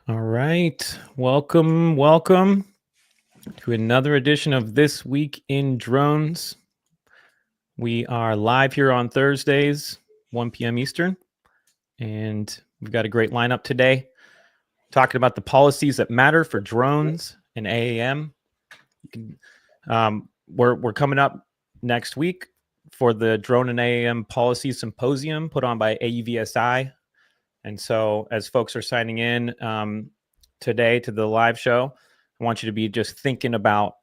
All right. Welcome to another edition of This Week in Drones. We are live here on Thursdays, 1 p.m. Eastern, and we've got a great lineup today talking about the policies that matter for drones and AAM. We're coming up next week for the Drone and AAM Policy Symposium put on by AUVSI. And so as folks are signing in today to the live show, I want you to be just thinking about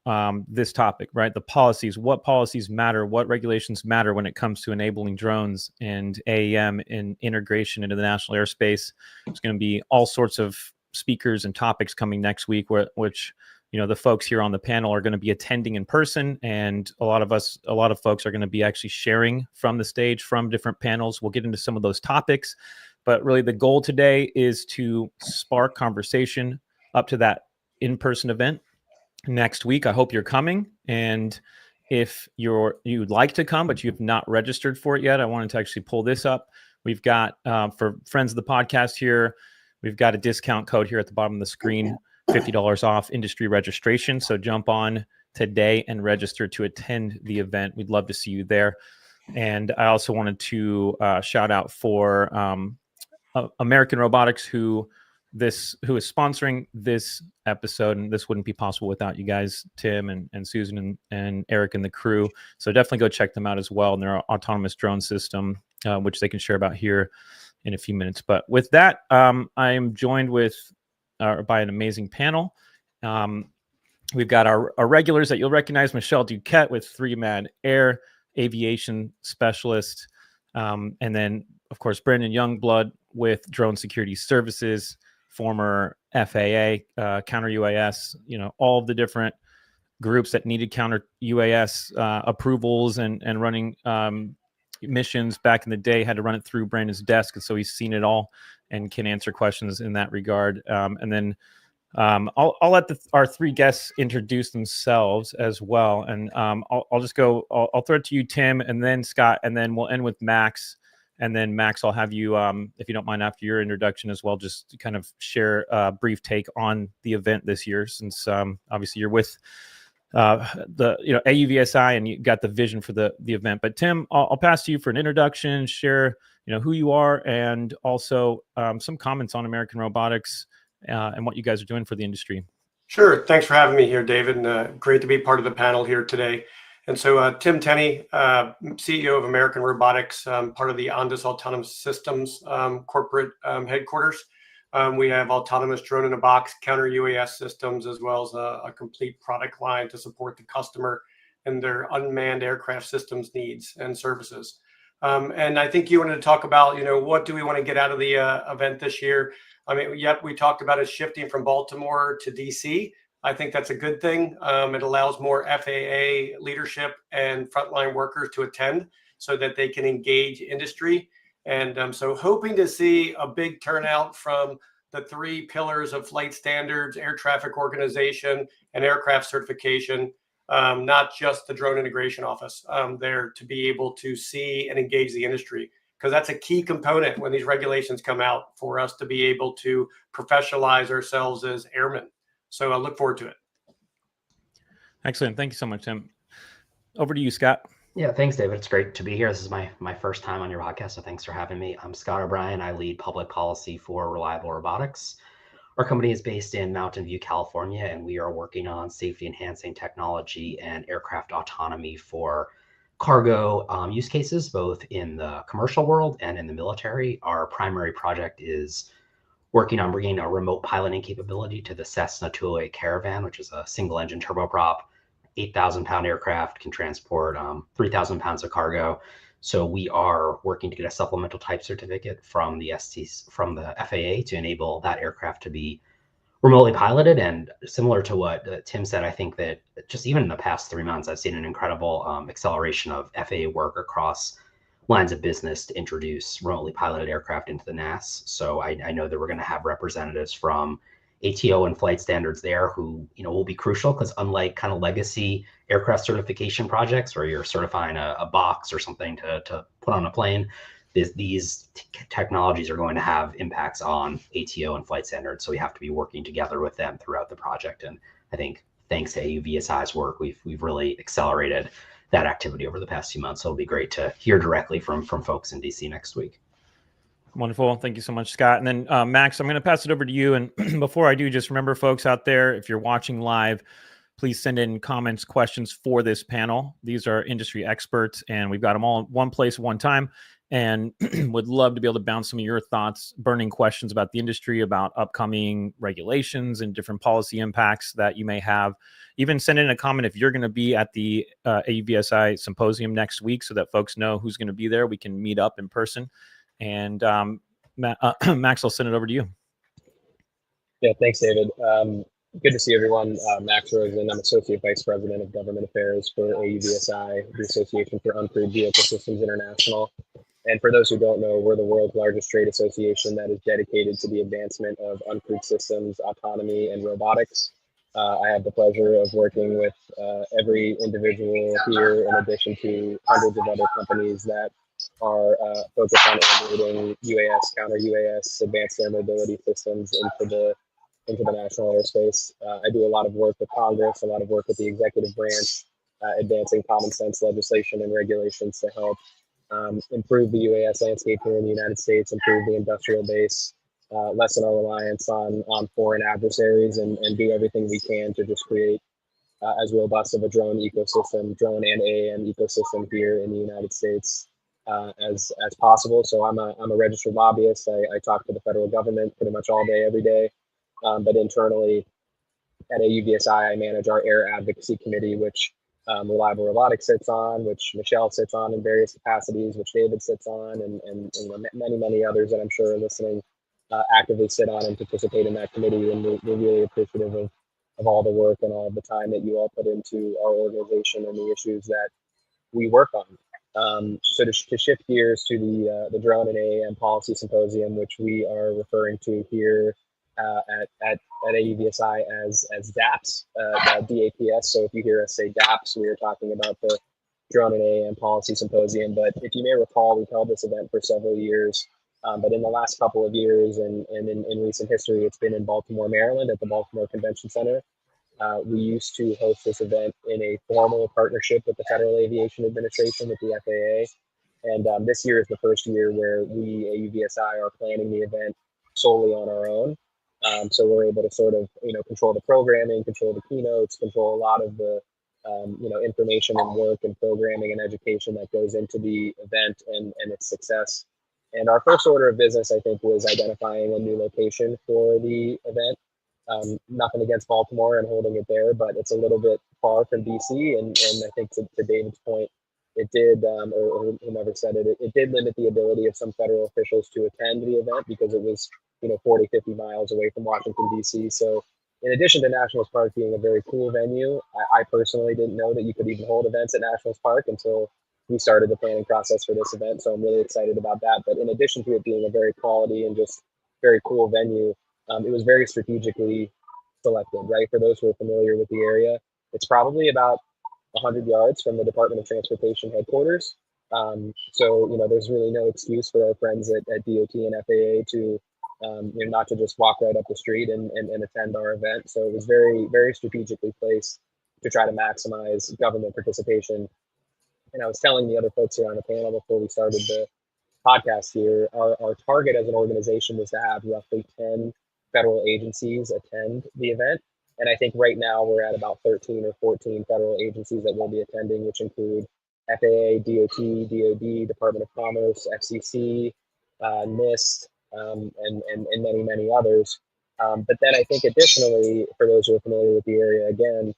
this topic, right? The policies, what policies matter, what regulations matter when it comes to enabling drones and AAM in integration into the national airspace. There's going to be all sorts of speakers and topics coming next week, which the folks here on the panel are going to be attending in person, and a lot of folks are going to be actually sharing from the stage from different panels. We'll get into some of those topics. But really the goal today is to spark conversation up to that in-person event next week. I hope you're coming. And if you'd like to come, but you've not registered for it yet, I wanted to actually pull this up. We've got, for friends of the podcast here, we've got a discount code here at the bottom of the screen, $50 off industry registration. So jump on today and register to attend the event. We'd love to see you there. And I also wanted to shout out for American Robotics, who is sponsoring this episode, and this wouldn't be possible without you guys, Tim and Susan and Eric and the crew. So definitely go check them out as well, and their autonomous drone system, which they can share about here in a few minutes. But with that, I am joined by an amazing panel. We've got our regulars that you'll recognize: Michelle Duquette with 3 Mad Air, aviation specialist, and then of course Brandon Youngblood with Drone Security Services, former FAA, counter UAS, all of the different groups that needed counter UAS approvals and running missions back in the day had to run it through Brandon's desk. And so he's seen it all and can answer questions in that regard. And then I'll let our 3 guests introduce themselves as well. And I'll just go, I'll throw it to you, Tim, and then Scott, and then we'll end with Max. And then Max, I'll have you, if you don't mind, after your introduction as well, just to kind of share a brief take on the event this year, since obviously you're with the AUVSI and you got the vision for the event. But Tim, I'll pass to you for an introduction, share who you are, and also some comments on American Robotics and what you guys are doing for the industry. Sure. Thanks for having me here, David. And great to be part of the panel here today. And so Tim Tenney, CEO of American Robotics, part of the Ondas Autonomous Systems corporate headquarters. We have autonomous drone in a box, counter UAS systems, as well as a complete product line to support the customer and their unmanned aircraft systems needs and services. And I think you wanted to talk about, what do we want to get out of the event this year? I mean, we talked about it shifting from Baltimore to DC. I think that's a good thing. It allows more FAA leadership and frontline workers to attend so that they can engage industry. And so hoping to see a big turnout from the 3 pillars of flight standards, air traffic organization, and aircraft certification, not just the drone integration office there, to be able to see and engage the industry. Because that's a key component when these regulations come out, for us to be able to professionalize ourselves as airmen. So I look forward to it. Excellent. Thank you so much, Tim. Over to you, Scott. Yeah, thanks, David. It's great to be here. This is my first time on your podcast, so thanks for having me. I'm Scott O'Brien. I lead public policy for Reliable Robotics. Our company is based in Mountain View, California, and we are working on safety-enhancing technology and aircraft autonomy for cargo use cases, both in the commercial world and in the military. Our primary project is working on bringing a remote piloting capability to the Cessna 208 Caravan, which is a single-engine turboprop, 8,000-pound aircraft, can transport 3,000 pounds of cargo. So we are working to get a supplemental type certificate from the FAA to enable that aircraft to be remotely piloted. And similar to what Tim said, I think that just even in the past 3 months, I've seen an incredible acceleration of FAA work across lines of business to introduce remotely piloted aircraft into the NAS. So I know that we're going to have representatives from ATO and flight standards there who will be crucial, because unlike kind of legacy aircraft certification projects where you're certifying a box or something to put on a plane, these technologies are going to have impacts on ATO and flight standards. So we have to be working together with them throughout the project. And I think thanks to AUVSI's work, we've really accelerated that activity over the past few months. So it'll be great to hear directly from folks in DC next week. Wonderful. Thank you so much, Scott. And then Max, I'm going to pass it over to you. And before I do, just remember, folks out there, if you're watching live, please send in comments, questions for this panel. These are industry experts, and we've got them all in one place at one time. And would love to be able to bounce some of your thoughts, burning questions about the industry, about upcoming regulations and different policy impacts that you may have. Even send in a comment if you're going to be at the AUVSI Symposium next week, so that folks know who's going to be there. We can meet up in person. And Max, I'll send it over to you. Yeah, thanks, David. Good to see everyone. Max Rosen. I'm Associate Vice President of Government Affairs for AUVSI, the Association for Uncrewed Vehicle Systems International. And for those who don't know, we're the world's largest trade association that is dedicated to the advancement of uncrewed systems, autonomy, and robotics. I have the pleasure of working with every individual here, in addition to hundreds of other companies that are focused on integrating UAS, counter UAS, advanced air mobility systems into the national airspace. I do a lot of work with Congress, a lot of work with the executive branch, advancing common sense legislation and regulations to help improve the UAS landscape here in the United States, improve the industrial base, lessen our reliance on foreign adversaries, and do everything we can to just create as robust of a drone ecosystem, drone and AAM ecosystem here in the United States as possible. So I'm a registered lobbyist. I talk to the federal government pretty much all day, every day. But internally at AUVSI, I manage our Air Advocacy Committee, which Reliable Robotics sits on, which Michelle sits on in various capacities, which David sits on, and many, many others that I'm sure are listening actively sit on and participate in that committee. And we're really appreciative of all the work and all the time that you all put into our organization and the issues that we work on. So to shift gears to the Drone and AAM Policy Symposium, which we are referring to here at AUVSI as DAPS, DAPS. So if you hear us say DAPS, we are talking about the Drone and AAM Policy Symposium. But if you may recall, we've held this event for several years. But in the last couple of years and in recent history, it's been in Baltimore, Maryland at the Baltimore Convention Center. We used to host this event in a formal partnership with the Federal Aviation Administration, with the FAA. And this year is the first year where we, AUVSI, are planning the event solely on our own. So we're able to sort of, control the programming, control the keynotes, control a lot of the, information and work and programming and education that goes into the event and its success. And our first order of business, I think, was identifying a new location for the event. Nothing against Baltimore and holding it there, but it's a little bit far from DC. And I think to David's point, it did, or whomever said it, it did limit the ability of some federal officials to attend the event because it was, 40, 50 miles away from Washington, DC. So in addition to Nationals Park being a very cool venue, I personally didn't know that you could even hold events at Nationals Park until we started the planning process for this event. So I'm really excited about that. But in addition to it being a very quality and just very cool venue, it was very strategically selected, right? For those who are familiar with the area, it's probably about 100 yards from the Department of Transportation headquarters. So, there's really no excuse for our friends at DOT and FAA to, not to just walk right up the street and attend our event. So it was very, very strategically placed to try to maximize government participation. And I was telling the other folks here on the panel before we started the podcast here, our target as an organization was to have roughly 10 federal agencies attend the event. And I think right now we're at about 13 or 14 federal agencies that will be attending, which include FAA, DOT, DOD, Department of Commerce, FCC, NIST, and many, many others. But then I think additionally, for those who are familiar with the area, again,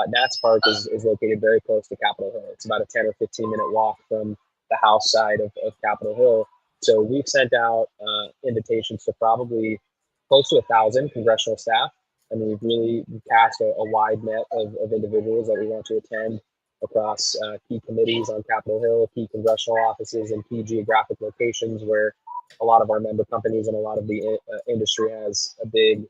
Nats Park is located very close to Capitol Hill. It's about a 10 or 15 minute walk from the House side of Capitol Hill. So we've sent out invitations to probably close to 1,000 congressional staff. And we've really cast a wide net of individuals that we want to attend across key committees on Capitol Hill, key congressional offices, and key geographic locations where a lot of our member companies and a lot of the industry has a big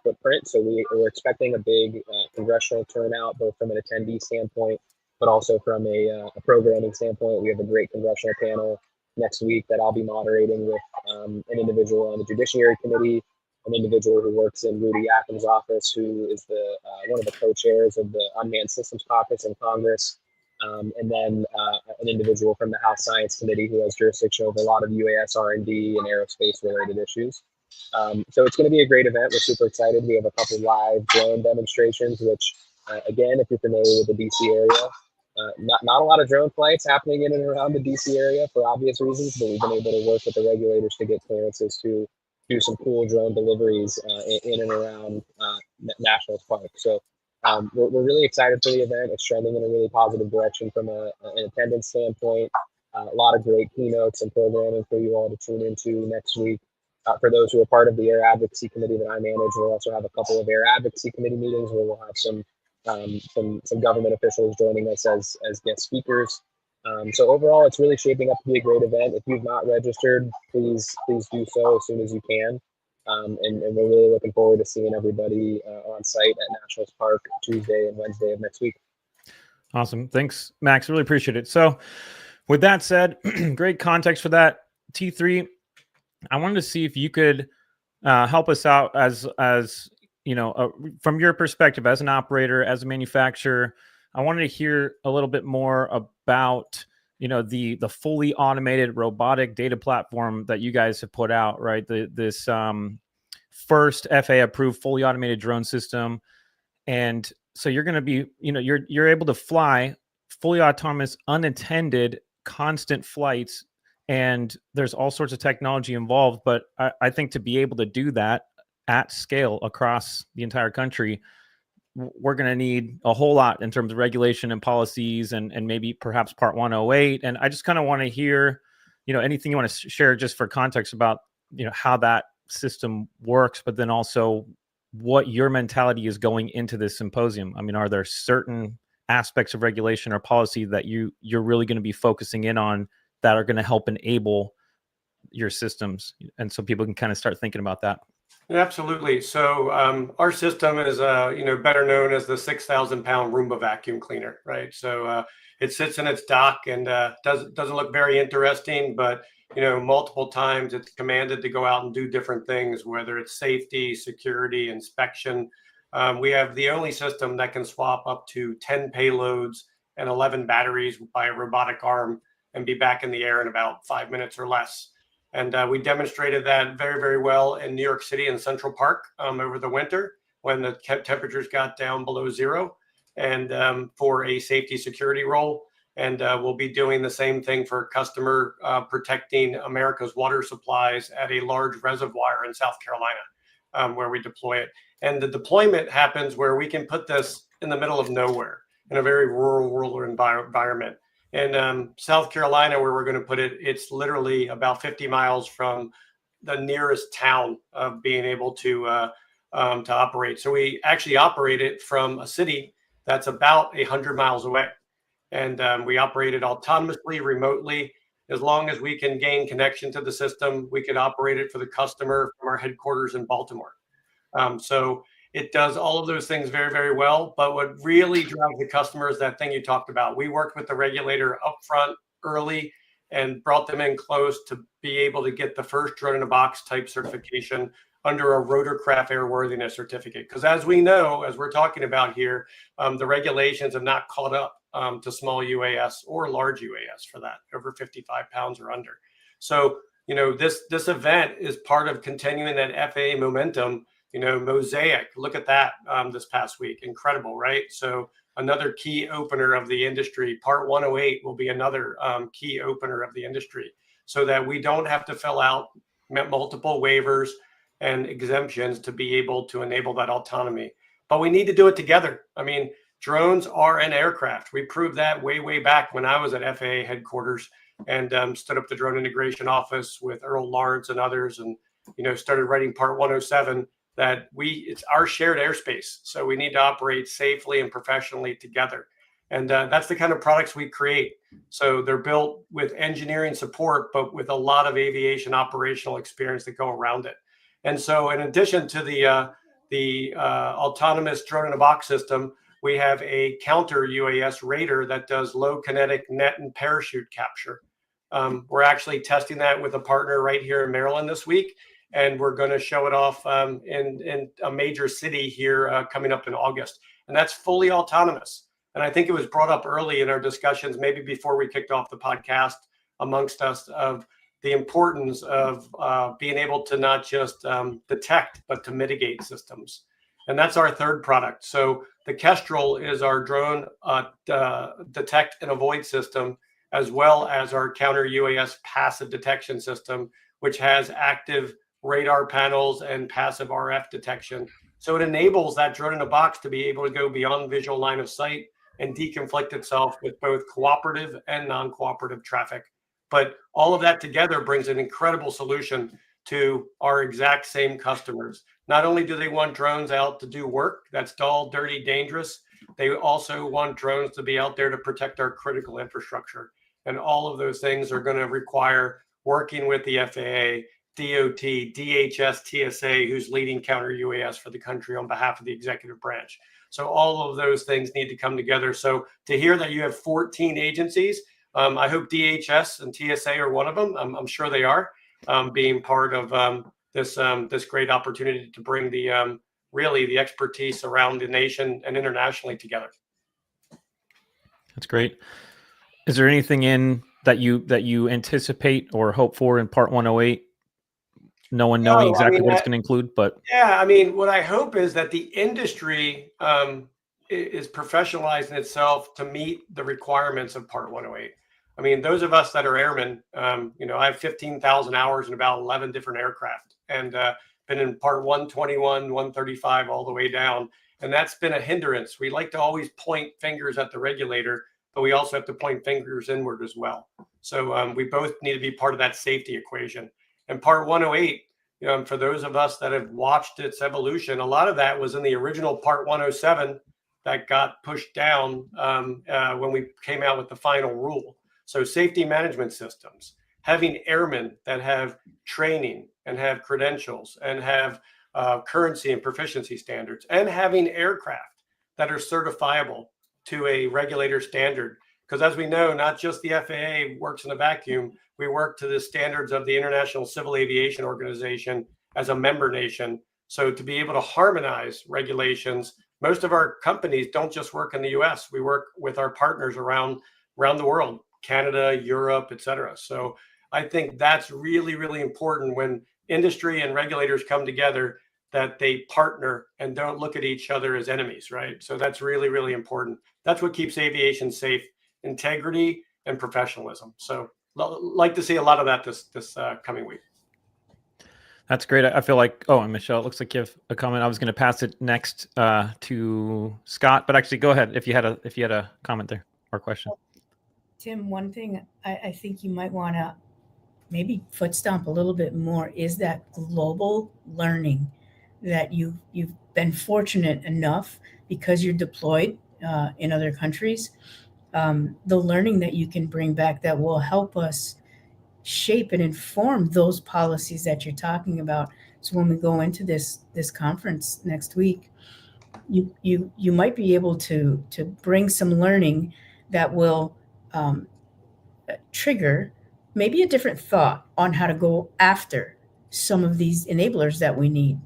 footprint. So we're expecting a big congressional turnout, both from an attendee standpoint, but also from a programming standpoint. We have a great congressional panel next week that I'll be moderating with an individual on the Judiciary Committee, an individual who works in Rudy Yakim's office, who is the one of the co-chairs of the Unmanned Systems Caucus in Congress, and then an individual from the House Science Committee who has jurisdiction over a lot of UAS R&D and aerospace-related issues. So it's going to be a great event. We're super excited. We have a couple live drone demonstrations, which, again, if you're familiar with the DC area, not a lot of drone flights happening in and around the DC area for obvious reasons, but we've been able to work with the regulators to get clearances to do some cool drone deliveries in and around national parks. So we're really excited for the event. It's trending in a really positive direction from an attendance standpoint. A lot of great keynotes and programming for you all to tune into next week. For those who are part of the Air Advocacy Committee that I manage, we'll also have a couple of Air Advocacy Committee meetings where we'll have some government officials joining us as guest speakers. So overall, it's really shaping up to be a great event. If you've not registered, please do so as soon as you can. And we're really looking forward to seeing everybody on site at Nationals Park Tuesday and Wednesday of next week. Awesome. Thanks, Max. Really appreciate it. So with that said, great context for that. T3, I wanted to see if you could help us out as you know, from your perspective as an operator, as a manufacturer. I wanted to hear a little bit more about, you know, the fully automated robotic data platform that you guys have put out, right? This first FAA approved fully automated drone system. And so you're going to be, you know, you're able to fly fully autonomous, unattended, constant flights. And there's all sorts of technology involved. But I think to be able to do that at scale across the entire country, we're going to need a whole lot in terms of regulation and policies and maybe perhaps Part 108. And I just kind of want to hear, you know, anything you want to share just for context about, you know, how that system works, but then also what your mentality is going into this symposium. I mean, are there certain aspects of regulation or policy that you're really going to be focusing in on that are going to help enable your systems? And so people can kind of start thinking about that. Absolutely. So our system is, you know, better known as the 6,000-pound Roomba vacuum cleaner, right? So it sits in its dock and doesn't look very interesting, but you know, multiple times it's commanded to go out and do different things, whether it's safety, security, inspection. We have the only system that can swap up to 10 payloads and 11 batteries by a robotic arm and be back in the air in about 5 minutes or less. And we demonstrated that very, very well in New York City and Central Park over the winter when the temperatures got down below zero, and for a safety security role. And we'll be doing the same thing for customer protecting America's water supplies at a large reservoir in South Carolina, where we deploy it. And the deployment happens where we can put this in the middle of nowhere in a very rural environment. In South Carolina, where we're going to put it, it's literally about 50 miles from the nearest town of being able to operate. So we actually operate it from a city that's about 100 miles away. And we operate it autonomously, remotely. As long as we can gain connection to the system, we can operate it for the customer from our headquarters in Baltimore. So it does all of those things very, very well. But what really drives the customer is that thing you talked about. We worked with the regulator upfront early and brought them in close to be able to get the first drone in a box type certification under a rotorcraft airworthiness certificate. Because as we know, as we're talking about here, the regulations have not caught up to small UAS or large UAS for that, over 55 pounds or under. So, you know, this event is part of continuing that FAA momentum. You know, Mosaic, look at that this past week. Incredible, right? So another key opener of the industry. Part 108 will be another key opener of the industry so that we don't have to fill out multiple waivers and exemptions to be able to enable that autonomy. But we need to do it together. I mean, drones are an aircraft. We proved that way back when I was at FAA headquarters and stood up the drone integration office with Earl Lawrence and others, and, you know, started writing Part 107. That it's our shared airspace. So we need to operate safely and professionally together. And that's the kind of products we create. So they're built with engineering support, but with a lot of aviation operational experience that go around it. And so in addition to the autonomous drone in a box system, we have a counter UAS radar that does low kinetic net and parachute capture. We're actually testing that with a partner right here in Maryland this week, and we're going to show it off in a major city here coming up in August. And that's fully autonomous. And I think it was brought up early in our discussions, maybe before we kicked off the podcast amongst us, of the importance of being able to not just detect, but to mitigate systems. And that's our third product. So the Kestrel is our drone detect and avoid system, as well as our counter UAS passive detection system, which has active radar panels and passive RF detection. So it enables that drone in a box to be able to go beyond visual line of sight and deconflict itself with both cooperative and non-cooperative traffic. But all of that together brings an incredible solution to our exact same customers. Not only do they want drones out to do work that's dull, dirty, dangerous, they also want drones to be out there to protect our critical infrastructure. And all of those things are going to require working with the FAA, DOT, DHS, TSA, who's leading counter UAS for the country on behalf of the executive branch. So all of those things need to come together. So to hear that you have 14 agencies, I hope DHS and TSA are one of them. I'm sure they are, being part of this great opportunity to bring the really the expertise around the nation and internationally together. That's great. Is there anything in that you anticipate or hope for in Part 108? No one knowing exactly what it's going to include, but yeah, I mean, what I hope is that the industry is professionalizing itself to meet the requirements of Part 108. I mean, those of us that are airmen, I have 15,000 hours in about 11 different aircraft, and been in Part 121, 135, all the way down, and that's been a hindrance. We like to always point fingers at the regulator, but we also have to point fingers inward as well. So we both need to be part of that safety equation. And Part 108, for those of us that have watched its evolution, a lot of that was in the original Part 107 that got pushed down when we came out with the final rule. So safety management systems, having airmen that have training and have credentials and have currency and proficiency standards, and having aircraft that are certifiable to a regulator standard. Because as we know, not just the FAA works in a vacuum. We work to the standards of the International Civil Aviation Organization as a member nation. So to be able to harmonize regulations, most of our companies don't just work in the US. We work with our partners around the world, Canada, Europe, et cetera. So I think that's really, really important when industry and regulators come together, that they partner and don't look at each other as enemies, right? So that's really, really important. That's what keeps aviation safe: integrity and professionalism. So like to see a lot of that this coming week. That's great. I feel like, and Michelle, it looks like you have a comment. I was going to pass it next to Scott, but actually go ahead if you had a comment there or question. Tim, one thing I think you might want to maybe foot stomp a little bit more is that global learning that you've been fortunate enough, because you're deployed in other countries, the learning that you can bring back that will help us shape and inform those policies that you're talking about. So when we go into this conference next week, you might be able to bring some learning that will trigger maybe a different thought on how to go after some of these enablers that we need.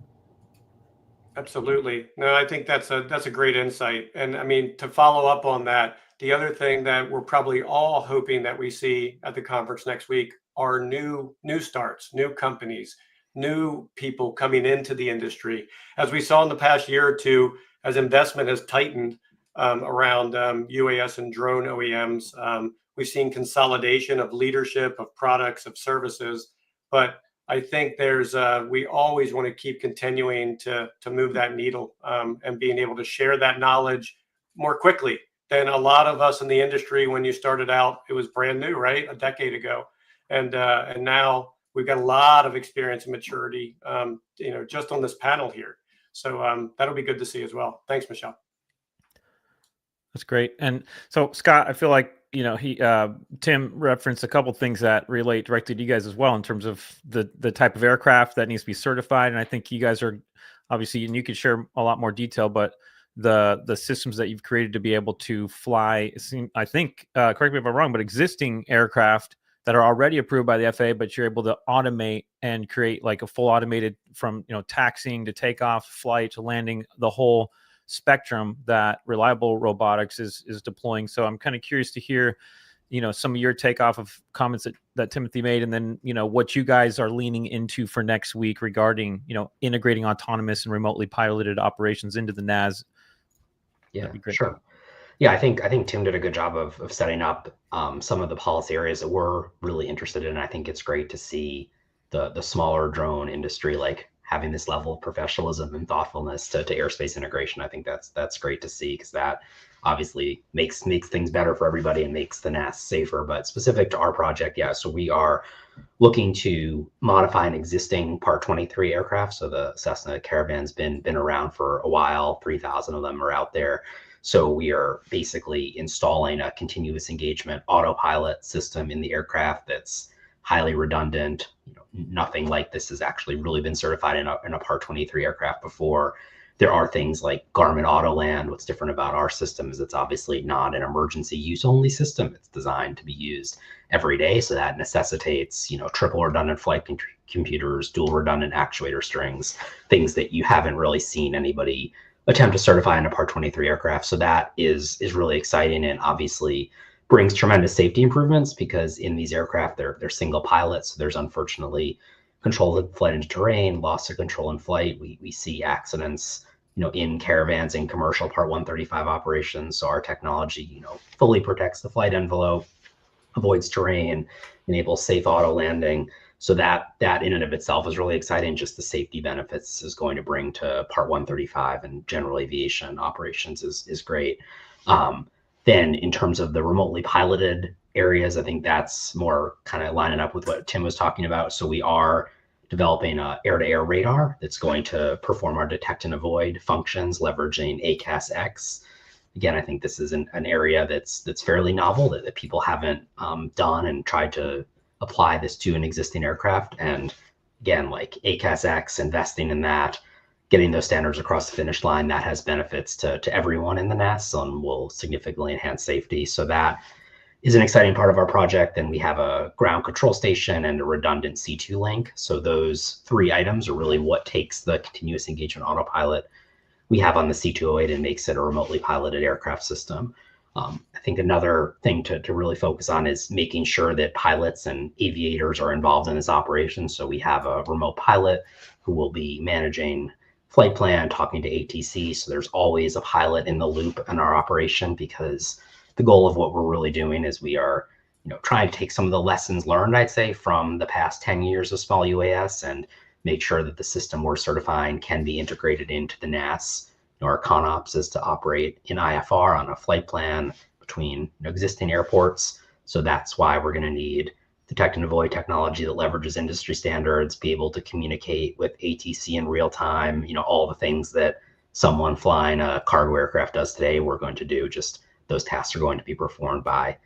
Absolutely. No, I think that's a great insight. And I mean, to follow up on that, the other thing that we're probably all hoping that we see at the conference next week are new starts, new companies, new people coming into the industry. As we saw in the past year or two, as investment has tightened around UAS and drone OEMs, we've seen consolidation of leadership, of products, of services. But I think we always want to keep continuing to move that needle and being able to share that knowledge more quickly than a lot of us in the industry. When you started out, it was brand new, right? A decade ago. And now we've got a lot of experience and maturity, just on this panel here. So that'll be good to see as well. Thanks, Michelle. That's great. And so, Scott, I feel like, Tim referenced a couple things that relate directly to you guys as well in terms of the type of aircraft that needs to be certified. And I think you guys are obviously, and you could share a lot more detail, but the systems that you've created to be able to fly, I think, correct me if I'm wrong, but existing aircraft that are already approved by the FAA, but you're able to automate and create like a full automated from, taxiing to takeoff, flight to landing, the whole spectrum that Reliable Robotics is deploying. So I'm kind of curious to hear, some of your takeoff of comments that Timothy made, and then, what you guys are leaning into for next week regarding, integrating autonomous and remotely piloted operations into the NAS. Yeah, That'd be great. sure. Yeah, I think Tim did a good job of setting up some of the policy areas that we're really interested in. I think it's great to see the smaller drone industry like having this level of professionalism and thoughtfulness to airspace integration. I think that's great to see, because that obviously makes things better for everybody and makes the NAS safer. But specific to our project, yeah, so we are looking to modify an existing Part 23 aircraft. So the Cessna Caravan's been around for a while. 3,000 of them are out there. So we are basically installing a continuous engagement autopilot system in the aircraft that's highly redundant. Nothing like this has actually really been certified in a Part 23 aircraft before. There are things like Garmin Autoland. What's different about our system is it's obviously not an emergency use only system. It's designed to be used every day. So that necessitates, triple redundant flight computers, dual redundant actuator strings, things that you haven't really seen anybody attempt to certify in a Part 23 aircraft. So that is really exciting, and obviously brings tremendous safety improvements, because in these aircraft, they're single pilots. So there's unfortunately control of flight into terrain, loss of control in flight. We see accidents, in Caravans and commercial Part 135 operations. So our technology, fully protects the flight envelope, avoids terrain, enables safe auto landing. So that in and of itself is really exciting. Just the safety benefits is going to bring to Part 135 and general aviation operations is great. Then in terms of the remotely piloted areas, I think that's more kind of lining up with what Tim was talking about. So we are developing an air-to-air radar that's going to perform our detect and avoid functions, leveraging ACAS-X. Again, I think this is an area that's fairly novel that people haven't done and tried to apply this to an existing aircraft. And again, like ACAS-X, investing in that, getting those standards across the finish line, that has benefits to everyone in the NAS and will significantly enhance safety. So that is an exciting part of our project. And we have a ground control station and a redundant C2 link. So those three items are really what takes the continuous engagement autopilot we have on the C208 and makes it a remotely piloted aircraft system. I think another thing to really focus on is making sure that pilots and aviators are involved in this operation. So we have a remote pilot who will be managing flight plan, talking to ATC. So there's always a pilot in the loop in our operation, because the goal of what we're really doing is we are, trying to take some of the lessons learned, I'd say, from the past 10 years of small UAS and make sure that the system we're certifying can be integrated into the NAS. Our ConOps is to operate in IFR on a flight plan between existing airports. So that's why we're going to need detect and avoid technology that leverages industry standards, be able to communicate with ATC in real time, all the things that someone flying a cargo aircraft does today, we're going to do. Just those tasks are going to be performed by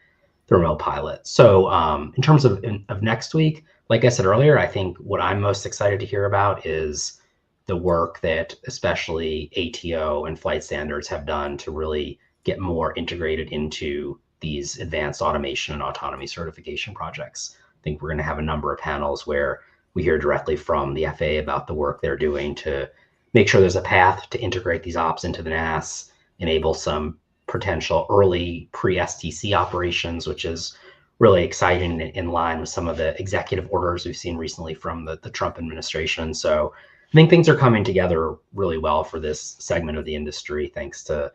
the remote pilot. So in terms of next week, like I said earlier, I think what I'm most excited to hear about is the work that especially ATO and flight standards have done to really get more integrated into these advanced automation and autonomy certification projects. I think we're going to have a number of panels where we hear directly from the FAA about the work they're doing to make sure there's a path to integrate these ops into the NAS, enable some potential early pre-STC operations, which is really exciting, in line with some of the executive orders we've seen recently from the Trump administration. So I think things are coming together really well for this segment of the industry, thanks to,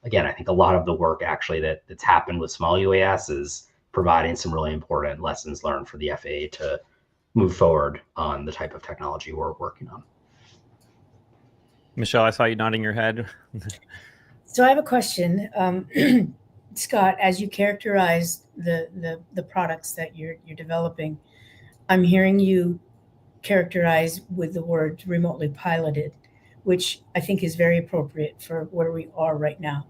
again, I think a lot of the work actually that's happened with small UAS is providing some really important lessons learned for the FAA to move forward on the type of technology we're working on. Michelle, I saw you nodding your head. So I have a question. Scott, as you characterize the products that you're developing, I'm hearing you characterize with the word remotely piloted, which I think is very appropriate for where we are right now.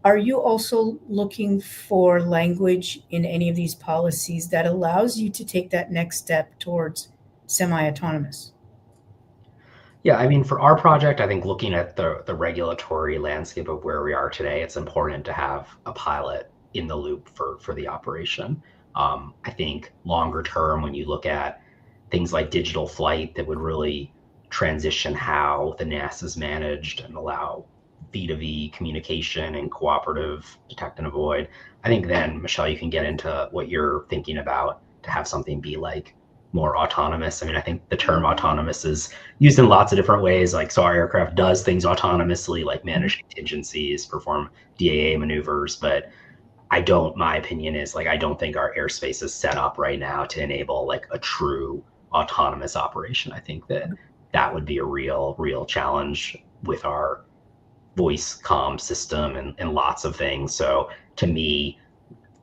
Are you also looking for language in any of these policies that allows you to take that next step towards semi-autonomous? Yeah, I mean, for our project, I think looking at the regulatory landscape of where we are today, it's important to have a pilot in the loop for the operation. I think longer term, when you look at things like digital flight that would really transition how the NAS is managed and allow V2V communication and cooperative detect and avoid, I think then, Michelle, you can get into what you're thinking about to have something be like more autonomous. I mean, I think the term autonomous is used in lots of different ways. Like, so our aircraft does things autonomously, like manage contingencies, perform DAA maneuvers, but my opinion is like, I don't think our airspace is set up right now to enable like a true autonomous operation. I think that would be a real challenge with our voice comm system and lots of things. So to me,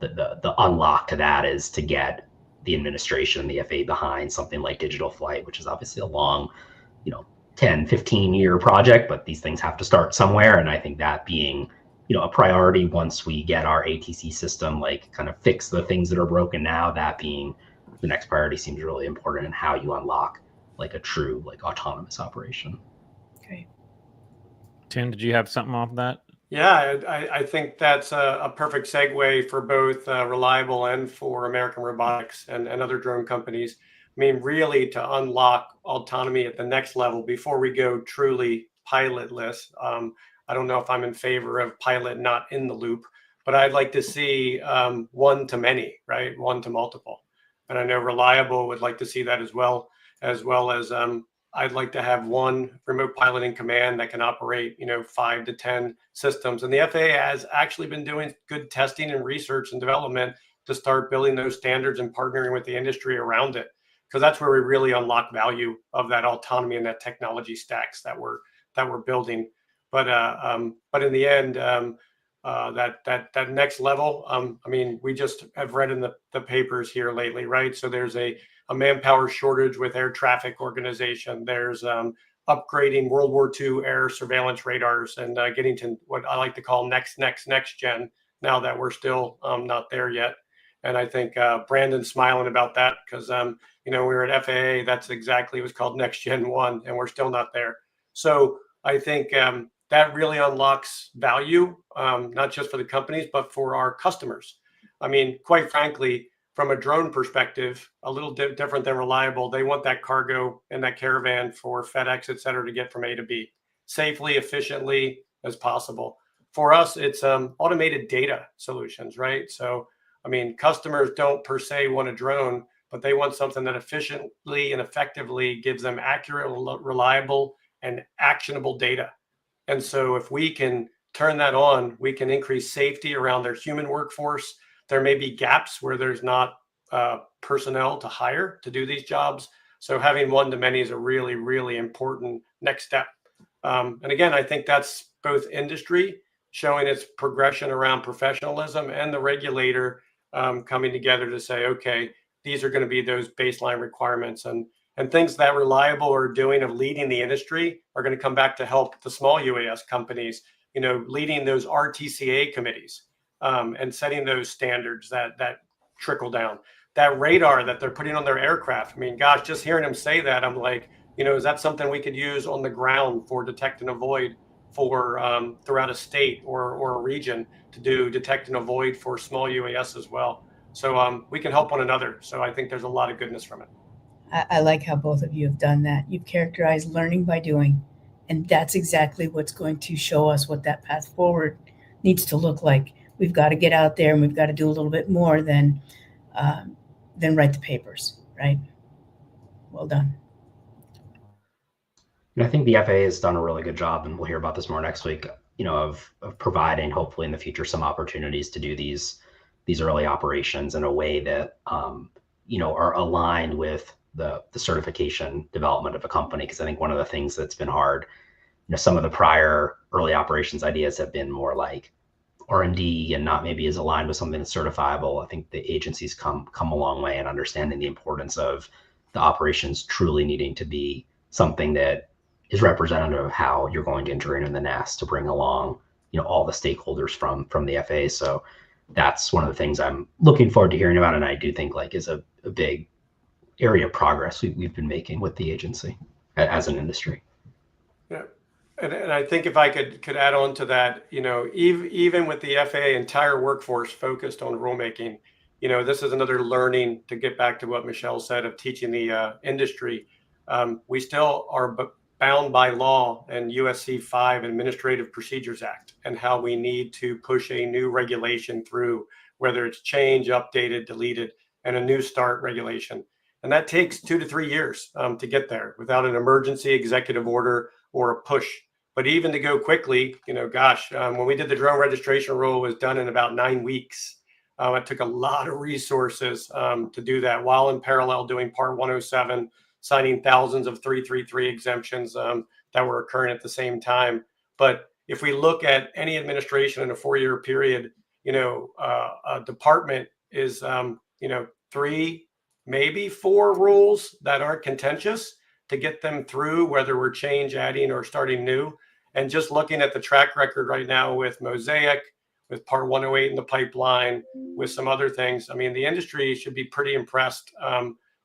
the unlock to that is to get the administration and the FAA behind something like digital flight, which is obviously a long, 10, 15-year project, but these things have to start somewhere. And I think that being, a priority once we get our ATC system, like kind of fix the things that are broken now, that being the next priority seems really important in how you unlock like a true like autonomous operation. Okay. Tim, did you have something off that? Yeah, I think that's a perfect segue for both Reliable and for American Robotics and other drone companies. I mean, really to unlock autonomy at the next level before we go truly pilotless. I don't know if I'm in favor of pilot not in the loop, but I'd like to see one to many, right? One to multiple. And I know Reliable would like to see that as well as I'd like to have one remote piloting command that can operate, 5 to 10 systems. And the FAA has actually been doing good testing and research and development to start building those standards and partnering with the industry around it, because that's where we really unlock value of that autonomy and that technology stacks that we're building. But in the end, that next level, I mean, we just have read in the papers here lately, right? So there's a manpower shortage with air traffic organization. There's upgrading World War II air surveillance radars and getting to what I like to call next gen, now that we're still not there yet. And I think Brandon's smiling about that because, we were at FAA, that's exactly what's called next gen 1, and we're still not there. So I think that really unlocks value, not just for the companies, but for our customers. I mean, quite frankly, from a drone perspective, a little different than Reliable. They want that cargo and that caravan for FedEx, et cetera, to get from A to B safely, efficiently as possible. For us, it's automated data solutions, right? So, I mean, customers don't per se want a drone, but they want something that efficiently and effectively gives them accurate, reliable, and actionable data. And so if we can turn that on, we can increase safety around their human workforce. There may be gaps where there's not personnel to hire to do these jobs. So having one to many is a really, really important next step. And again, I think that's both industry showing its progression around professionalism and the regulator coming together to say, okay, these are going to be those baseline requirements. And things that Reliable are doing of leading the industry are going to come back to help the small UAS companies, leading those RTCA committees and setting those standards that trickle down. That radar that they're putting on their aircraft. I mean, gosh, just hearing them say that, I'm like, is that something we could use on the ground for detect and avoid for throughout a state or a region to do detect and avoid for small UAS as well. So we can help one another. So I think there's a lot of goodness from it. I like how both of you have done that. You've characterized learning by doing, and that's exactly what's going to show us what that path forward needs to look like. We've got to get out there and we've got to do a little bit more than write the papers, right? Well done. And I think the FAA has done a really good job, and we'll hear about this more next week, of providing, hopefully in the future, some opportunities to do these early operations in a way that, are aligned with the certification development of a company. Because I think one of the things that's been hard, some of the prior early operations ideas have been more like R&D and not maybe as aligned with something that's certifiable. I think the agencies come a long way in understanding the importance of the operations truly needing to be something that is representative of how you're going to integrate in the NAS to bring along, all the stakeholders from the FAA. So that's one of the things I'm looking forward to hearing about, and I do think like is a big area of progress we've been making with the agency as an industry. Yeah. And I think if I could add on to that, even with the FAA entire workforce focused on rulemaking, this is another learning, to get back to what Michelle said, of teaching the industry. We still are bound by law and USC 5 Administrative Procedures Act, and how we need to push a new regulation through, whether it's change, updated, deleted, and a new start regulation. And that takes 2 to 3 years to get there without an emergency executive order or a push. But even to go quickly, when we did the drone registration rule, it was done in about 9 weeks. It took a lot of resources to do that, while in parallel doing Part 107, signing thousands of 333 exemptions that were occurring at the same time. But if we look at any administration in a 4-year period, a department is, 3, maybe 4 rules that aren't contentious to get them through, whether we're change, adding, or starting new. And just looking at the track record right now with Mosaic, with Part 108 in the pipeline, with some other things, I mean, the industry should be pretty impressed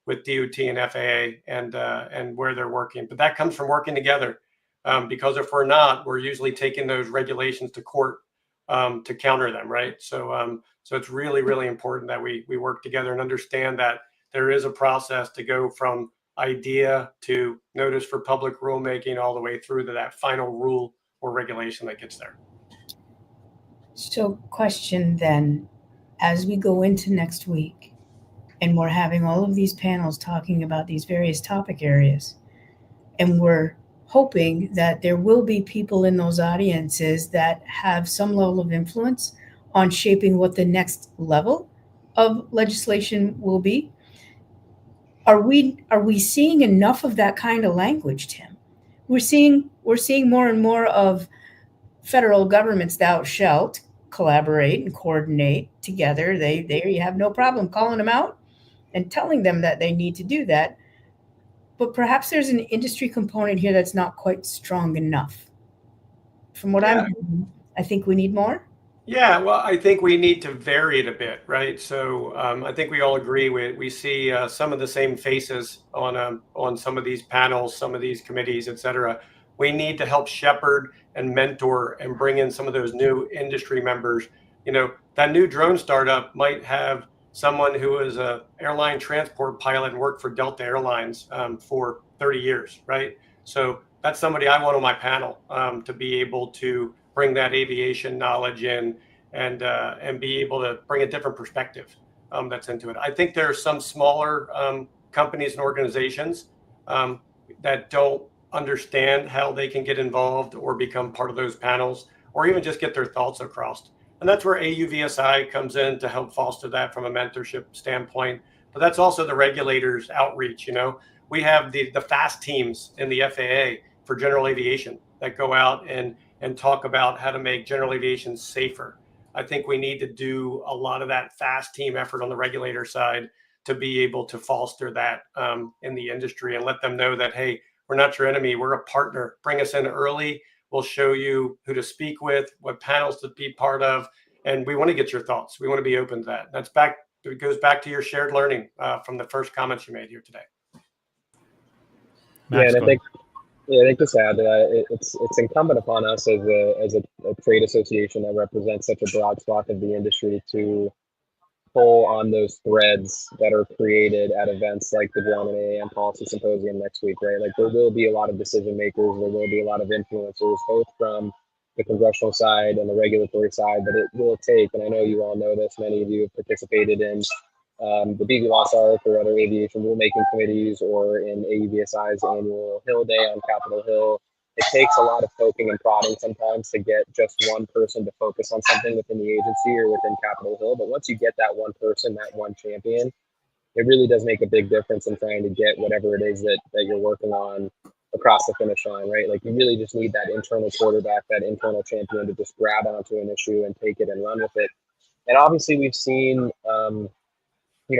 with DOT and FAA and where they're working. But that comes from working together, because if we're not, we're usually taking those regulations to court to counter them, right? So it's really, really important that we work together and understand that there is a process to go from idea to notice for public rulemaking all the way through to that final rule or regulation that gets there. So question then, as we go into next week and we're having all of these panels talking about these various topic areas, and we're hoping that there will be people in those audiences that have some level of influence on shaping what the next level of legislation will be. Are we seeing enough of that kind of language, Tim? We're seeing more and more of federal governments, thou shalt collaborate and coordinate together. You have no problem calling them out and telling them that they need to do that. But perhaps there's an industry component here that's not quite strong enough. From what I'm hearing, I think we need more. Yeah, well, I think we need to vary it a bit, right? So I think we all agree we see some of the same faces on some of these panels, some of these committees, et cetera. We need to help shepherd and mentor and bring in some of those new industry members. That new drone startup might have someone who is an airline transport pilot and worked for Delta Airlines for 30 years, right? So that's somebody I want on my panel to be able to bring that aviation knowledge in and be able to bring a different perspective that's into it. I think there are some smaller companies and organizations that don't understand how they can get involved or become part of those panels, or even just get their thoughts across. And that's where AUVSI comes in to help foster that from a mentorship standpoint. But that's also the regulators' outreach. We have the FAST teams in the FAA for general aviation that go out and talk about how to make general aviation safer. I think we need to do a lot of that FAST team effort on the regulator side to be able to foster that in the industry and let them know that, hey, we're not your enemy, we're a partner. Bring us in early. We'll show you who to speak with, what panels to be part of, and we want to get your thoughts. We want to be open to that. It goes back to your shared learning from the first comments you made here today. Max, I think just to add to that, it's incumbent upon us as a trade association that represents such a broad swath of the industry to pull on those threads that are created at events like the Drone AAM Policy Symposium next week, right? Like, there will be a lot of decision makers, there will be a lot of influencers, both from the congressional side and the regulatory side, but it will take, and I know you all know this, many of you have participated in the BVLOS or other aviation rulemaking committees, or in AUVSI's annual Hill Day on Capitol Hill. It takes a lot of poking and prodding sometimes to get just one person to focus on something within the agency or within Capitol Hill. But once you get that one person, that one champion, it really does make a big difference in trying to get whatever it is that you're working on across the finish line, right? Like, you really just need that internal quarterback, that internal champion to just grab onto an issue and take it and run with it. And obviously we've seen,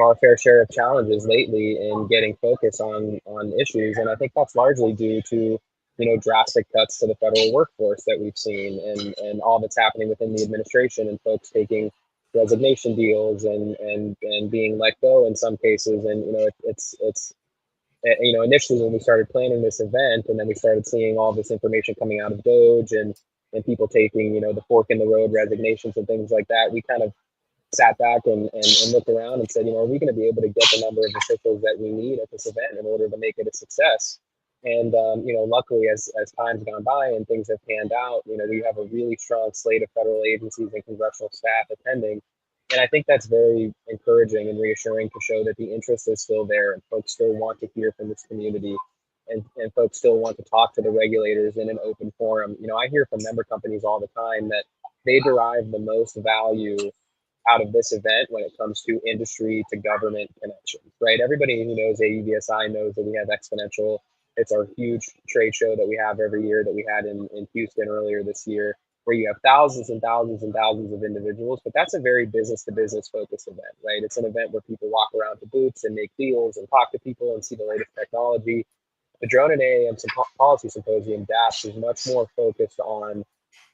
our fair share of challenges lately in getting focus on issues. And I think that's largely due to, drastic cuts to the federal workforce that we've seen, and all that's happening within the administration, and folks taking resignation deals and being let go in some cases. And, initially when we started planning this event, and then we started seeing all this information coming out of DOGE and people taking, the fork in the road resignations and things like that, we kind of sat back and looked around and said, are we going to be able to get the number of officials that we need at this event in order to make it a success? And, luckily, as time's gone by and things have panned out, we have a really strong slate of federal agencies and congressional staff attending. And I think that's very encouraging and reassuring to show that the interest is still there and folks still want to hear from this community and folks still want to talk to the regulators in an open forum. I hear from member companies all the time that they derive the most value out of this event when it comes to industry to government connections, right? Everybody who knows AUVSI knows that we have Exponential. It's our huge trade show that we have every year that we had in Houston earlier this year, where you have thousands and thousands and thousands of individuals, but that's a very business to business focused event, right? It's an event where people walk around to booths and make deals and talk to people and see the latest technology. The Drone AAM Policy Symposium, DAPS, is much more focused on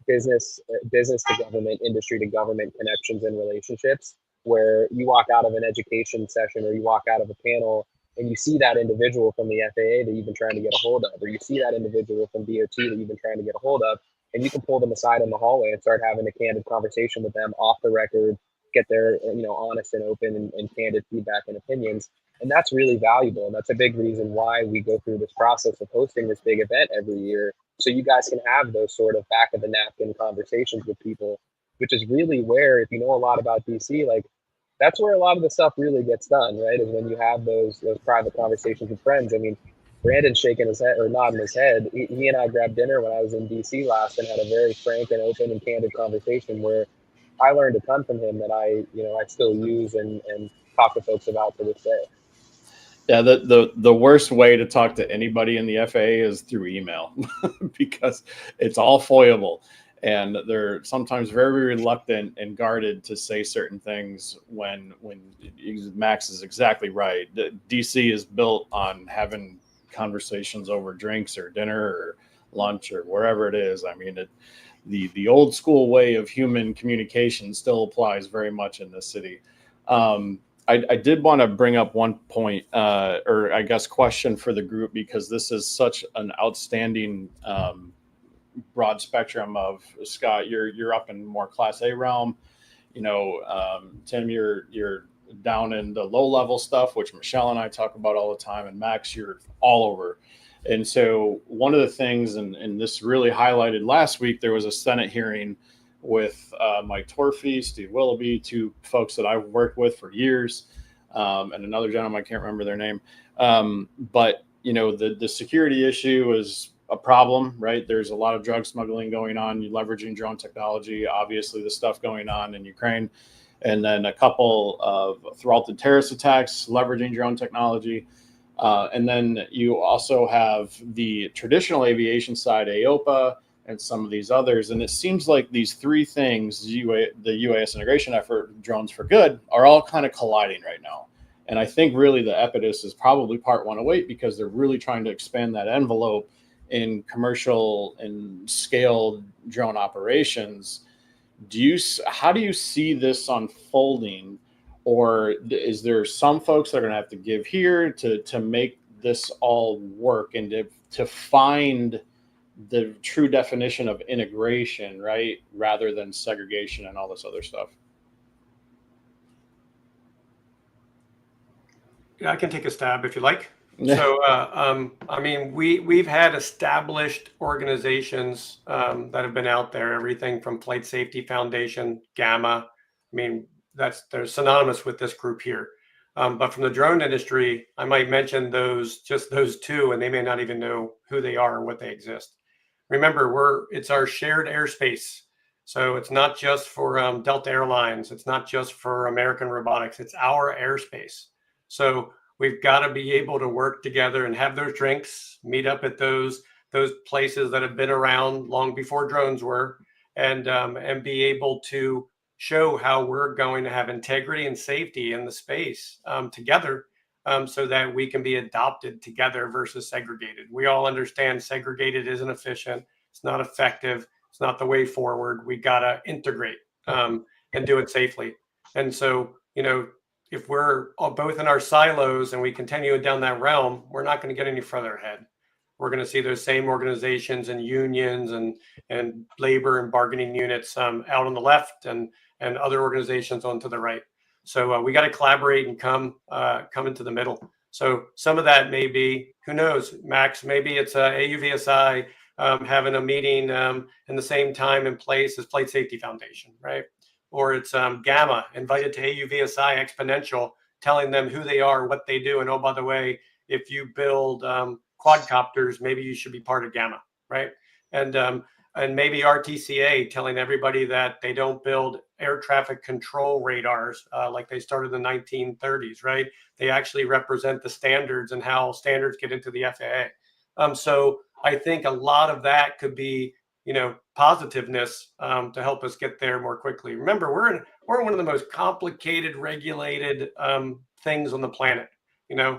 business to government, industry to government connections and relationships, where you walk out of an education session or you walk out of a panel and you see that individual from the FAA that you've been trying to get a hold of, or you see that individual from DOT that you've been trying to get a hold of, and you can pull them aside in the hallway and start having a candid conversation with them off the record, get their honest and open and candid feedback and opinions. And that's really valuable. And that's a big reason why we go through this process of hosting this big event every year. So you guys can have those sort of back of the napkin conversations with people, which is really where, if you know a lot about DC, like that's where a lot of the stuff really gets done, right? Is when you have those private conversations with friends. I mean, Brandon's shaking his head or nodding his head. He and I grabbed dinner when I was in DC last and had a very frank and open and candid conversation where I learned a ton from him that I still use and talk to folks about to this day. Yeah, the worst way to talk to anybody in the FAA is through email because it's all foilable. And they're sometimes very reluctant and guarded to say certain things when Max is exactly right. DC is built on having conversations over drinks or dinner or lunch or wherever it is. I mean, the old school way of human communication still applies very much in this city. I did want to bring up one point, or I guess question for the group, because this is such an outstanding broad spectrum of Scott. You're up in more Class A realm, Tim, you're down in the low level stuff, which Michelle and I talk about all the time, and Max, you're all over. And so one of the things, and this really highlighted last week, there was a Senate hearing with Mike Torfey, Steve Willoughby, two folks that I've worked with for years, and another gentleman, I can't remember their name. But the security issue is a problem, right? There's a lot of drug smuggling going on, leveraging drone technology, obviously the stuff going on in Ukraine, and then a couple of thwarted terrorist attacks leveraging drone technology. And then you also have the traditional aviation side, AOPA, and some of these others. And it seems like these three things, the UAS integration effort, Drones for Good, are all kind of colliding right now. And I think really the impetus is probably Part 108 because they're really trying to expand that envelope in commercial and scale drone operations. How do you see this unfolding? Or is there some folks that are going to have to give here to make this all work and to find the true definition of integration, right? Rather than segregation and all this other stuff. Yeah, I can take a stab if you like. So, I mean, we've had established organizations that have been out there, everything from Flight Safety Foundation, Gamma. I mean, they're synonymous with this group here. But from the drone industry, I might mention just those two, and they may not even know who they are or what they exist. Remember, it's our shared airspace. So it's not just for Delta Airlines. It's not just for American Robotics. It's our airspace. So we've got to be able to work together and have those drinks, meet up at those places that have been around long before drones were, and be able to show how we're going to have integrity and safety in the space together, so that we can be adopted together versus segregated. We all understand segregated isn't efficient. It's not effective. It's not the way forward. We got to integrate and do it safely. And so, if we're both in our silos and we continue down that realm, we're not going to get any further ahead. we're going to see those same organizations and unions and labor and bargaining units out on the left and other organizations onto the right. So we got to collaborate and come into the middle. So some of that may be, who knows, Max, maybe it's AUVSI having a meeting in the same time and place as Flight Safety Foundation, right? Or it's Gamma invited to AUVSI Exponential, telling them who they are, what they do. And oh, by the way, if you build quadcopters, maybe you should be part of Gamma, right? And maybe RTCA telling everybody that they don't build air traffic control radars like they started in the 1930s, right? They actually represent the standards and how standards get into the FAA. So I think a lot of that could be, positiveness to help us get there more quickly. Remember, we're in one of the most complicated, regulated things on the planet.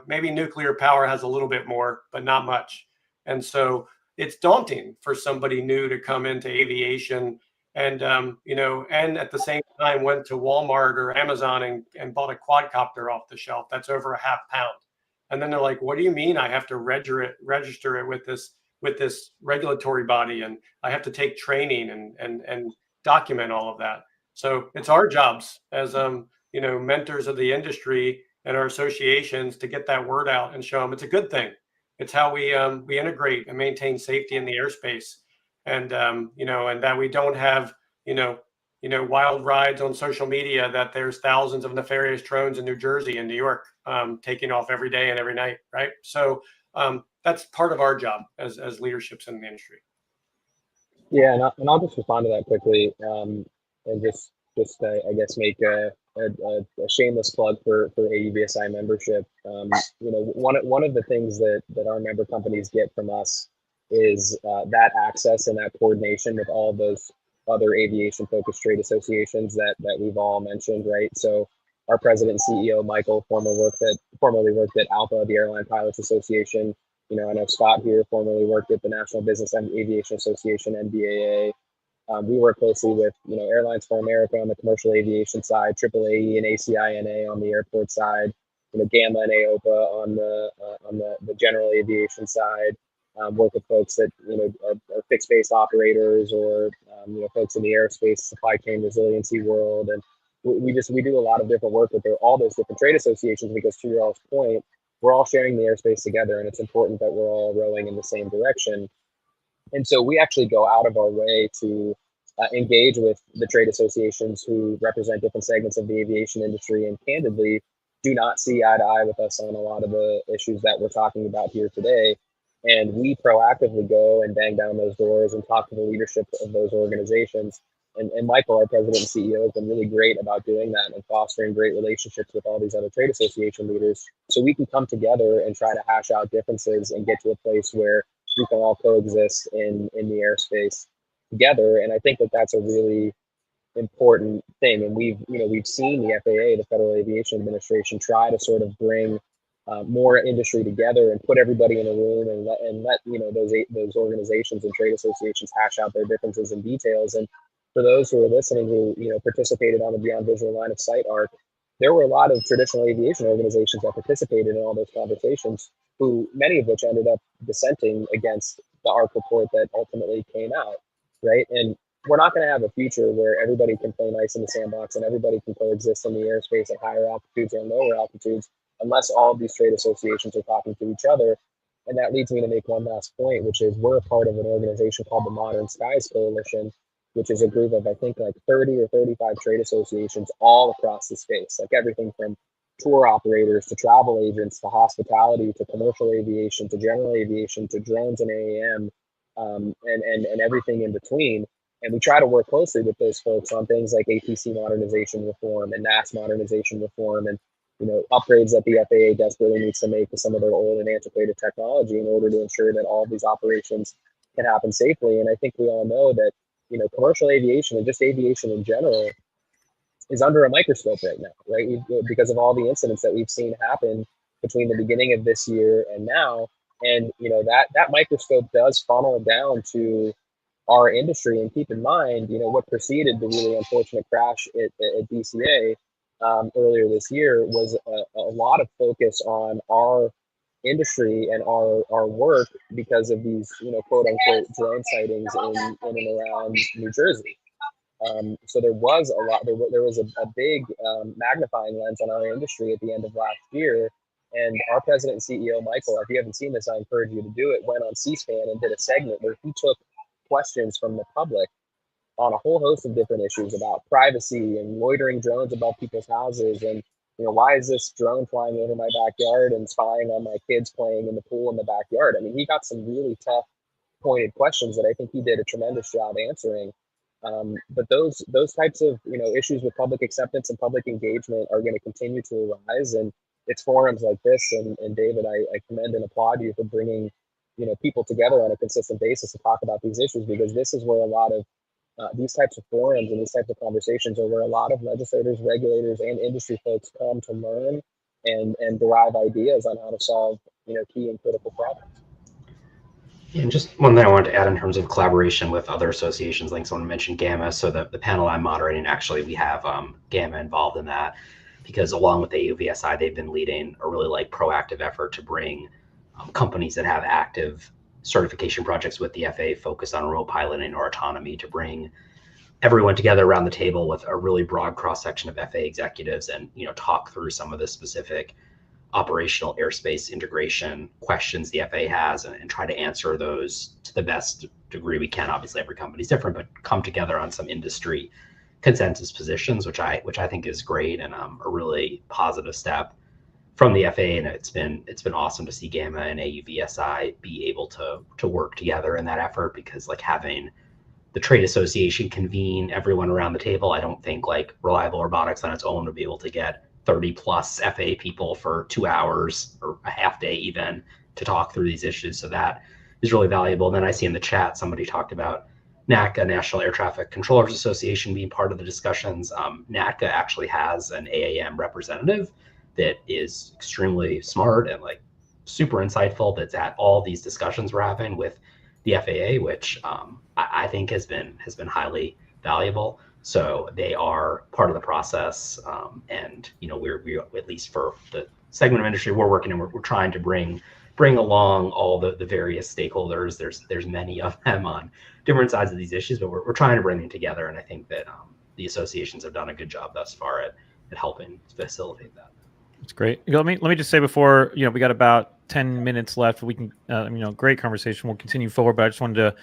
Maybe nuclear power has a little bit more, but not much. And so it's daunting for somebody new to come into aviation and at the same time went to Walmart or Amazon and bought a quadcopter off the shelf that's over a half pound. And then they're like, what do you mean I have to register it with this regulatory body, and I have to take training and document all of that. So it's our jobs as mentors of the industry and our associations to get that word out and show them it's a good thing. It's how we integrate and maintain safety in the airspace, and and that we don't have wild rides on social media that there's thousands of nefarious drones in New Jersey and New York taking off every day and every night, right? So that's part of our job as leaderships in the industry. Yeah, and I'll just respond to that quickly, and just I guess make a shameless plug for AUVSI membership. One of the things that our member companies get from us is that access and that coordination with all those other aviation focused trade associations that we've all mentioned, right? So our president and CEO Michael formerly worked at ALPA, the Airline Pilots Association. I know Scott here formerly worked at the National Business and Aviation Association, NBAA. We work closely with, Airlines for America on the commercial aviation side, AAAE and ACINA on the airport side, Gamma and AOPA on the general aviation side. Work with folks that are fixed base operators or folks in the aerospace supply chain resiliency world, and we do a lot of different work with all those different trade associations, because to your all's point, we're all sharing the airspace together, and it's important that we're all rowing in the same direction. And so we actually go out of our way to engage with the trade associations who represent different segments of the aviation industry, and candidly do not see eye to eye with us on a lot of the issues that we're talking about here today. And we proactively go and bang down those doors and talk to the leadership of those organizations. And Michael, our president and CEO, has been really great about doing that and fostering great relationships with all these other trade association leaders, so we can come together and try to hash out differences and get to a place where we can all coexist in the airspace together. And I think that that's a really important thing. And we've seen the FAA, the Federal Aviation Administration, try to sort of bring more industry together and put everybody in a room and let those organizations and trade associations hash out their differences and details. And for those who are listening who participated on the Beyond Visual Line of Sight arc, there were a lot of traditional aviation organizations that participated in all those conversations, who many of which ended up dissenting against the ARC report that ultimately came out, right? And we're not going to have a future where everybody can play nice in the sandbox and everybody can coexist in the airspace at higher altitudes or lower altitudes unless all of these trade associations are talking to each other. And that leads me to make one last point, which is we're a part of an organization called the Modern Skies Coalition, which is a group of, I think, like 30 or 35 trade associations all across the space, like everything from tour operators to travel agents to hospitality to commercial aviation to general aviation to drones and AAM, and everything in between. And we try to work closely with those folks on things like ATC modernization reform and NAS modernization reform, and upgrades that the FAA desperately needs to make to some of their old and antiquated technology in order to ensure that all of these operations can happen safely. And I think we all know that commercial aviation and just aviation in general is under a microscope right now, right? Because of all the incidents that we've seen happen between the beginning of this year and now. And that microscope does funnel down to our industry. And keep in mind, what preceded the really unfortunate crash at DCA earlier this year was a lot of focus on our industry and our work because of these, quote unquote drone sightings in and around New Jersey. So there was a lot. There was a big magnifying lens on our industry at the end of last year. And our president and CEO, Michael, if you haven't seen this, I encourage you to do it, went on C-SPAN and did a segment where he took questions from the public on a whole host of different issues about privacy and loitering drones above people's houses. And, why is this drone flying over my backyard and spying on my kids playing in the pool in the backyard? I mean, he got some really tough, pointed questions that I think he did a tremendous job answering. But those types of issues with public acceptance and public engagement are going to continue to arise, and it's forums like this. And David, I commend and applaud you for bringing people together on a consistent basis to talk about these issues, because this is where a lot of these types of forums and these types of conversations are where a lot of legislators, regulators, and industry folks come to learn and derive ideas on how to solve key and critical problems. And just one thing I wanted to add in terms of collaboration with other associations, like someone mentioned GAMA. So the panel I'm moderating, actually, we have GAMA involved in that, because along with AUVSI, they've been leading a really proactive effort to bring companies that have active certification projects with the FAA focused on remote piloting or autonomy, to bring everyone together around the table with a really broad cross section of FAA executives and talk through some of the specific operational airspace integration questions the FAA has, and try to answer those to the best degree we can. Obviously, every company is different, but come together on some industry consensus positions, which I think is great, and a really positive step from the FAA. And it's been awesome to see GAMA and AUVSI be able to work together in that effort, because having the trade association convene everyone around the table, I don't think Reliable Robotics on its own would be able to get 30 plus FAA people for 2 hours or a half day even to talk through these issues. So that is really valuable. And then I see in the chat somebody talked about NACA, National Air Traffic Controllers Association, being part of the discussions. NACA actually has an AAM representative that is extremely smart and super insightful, that's at all these discussions we're having with the FAA, which I think has been highly valuable. So they are part of the process, and we're at least for the segment of industry we're working in, we're trying to bring along all the various stakeholders. There's many of them on different sides of these issues, but we're trying to bring them together, and I think that the associations have done a good job thus far at helping facilitate that. That's great. Let me just say before, we got about 10 minutes left. We can, great conversation. We'll continue forward, but I just wanted to